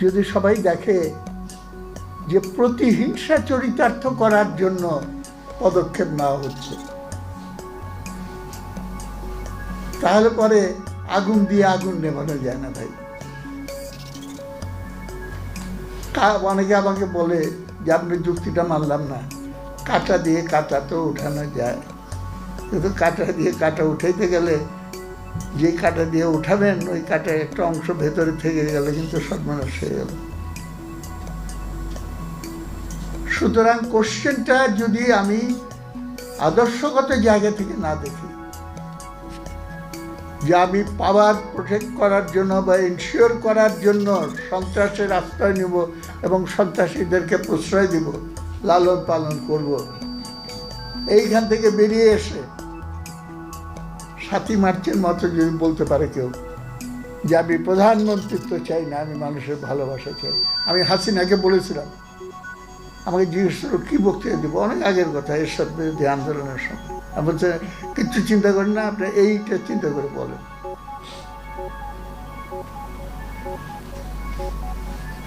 যদি সবাই দেখে যে প্রতিহিংসা চরিতার্থ করার জন্য পদক্ষেপ নেওয়া হচ্ছে, তাহলে পরে আগুন দিয়ে আগুন নেভানো যায় না ভাই। অনেকে আমাকে বলে যে আপনি যুক্তিটা মানলাম না, কাঁটা দিয়ে কাঁটা তো উঠানো যায়, কিন্তু কাঁটা দিয়ে কাঁটা উঠাইতে গেলে যে কাঁটা দিয়ে উঠাবেন ওই কাঁটার একটা অংশ ভেতরে থেকে গেলে কিন্তু সর্বনাশ হয়ে গেল। সুতরাং কোশ্চেনটা যদি আমি আদর্শগত জায়গা থেকে না দেখি, যে আমি পাওয়ার প্রোটেক্ট করার জন্য বা ইনশিওর করার জন্য সন্ত্রাসের আশ্রয় নেব এবং সন্ত্রাসীদেরকে প্রশ্রয় দিব, লালন পালন করব, এইখান থেকে বেরিয়ে এসে ৭ই মার্চের মতো যদি বলতে পারে কেউ যে আমি প্রধানমন্ত্রিত্ব চাই না, আমি মানুষের ভালোবাসা চাই। আমি হাসিনাকে বলেছিলাম, আমাকে জিজ্ঞেস করলো কী বক্তৃতা দেবো, অনেক আগের কথা, এরশাদ বিরোধী আন্দোলনের সময়। আমি বলছে কিচ্ছু চিন্তা করেন না, আপনি এইটা চিন্তা করে বলেন।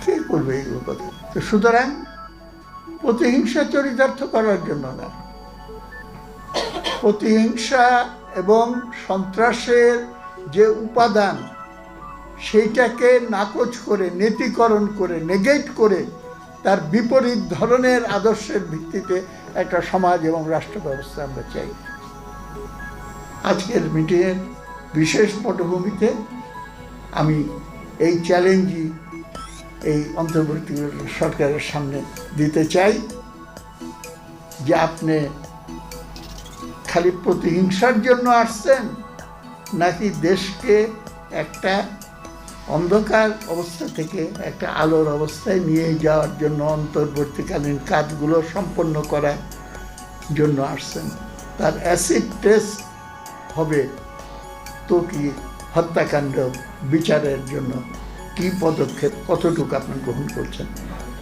কে করবে এইগুলো কথা? তো সুতরাং প্রতিহিংসা চরিতার্থ করার জন্য না, প্রতিহিংসা এবং সন্ত্রাসের যে উপাদান সেইটাকে নাকচ করে, নেতিকরণ করে, নেগেট করে তার বিপরীত ধরনের আদর্শের ভিত্তিতে একটা সমাজ এবং রাষ্ট্র ব্যবস্থা আমরা চাই। আজকের মিটিংয়ের বিশেষ পটভূমিতে আমি এই চ্যালেঞ্জই এই অন্তর্বর্তী সরকারের সামনে দিতে চাই যে আপনি খালি প্রতিহিংসার জন্য আসছেন, নাকি দেশকে একটা অন্ধকার অবস্থা থেকে একটা আলোর অবস্থায় নিয়ে যাওয়ার জন্য অন্তর্বর্তীকালীন কাজগুলো সম্পন্ন করার জন্য আসছেন। তার অ্যাসিড টেস্ট হবে তো কি হত্যাকাণ্ড বিচারের জন্য কি পদক্ষেপ কতটুকু আপনি গ্রহণ করছেন।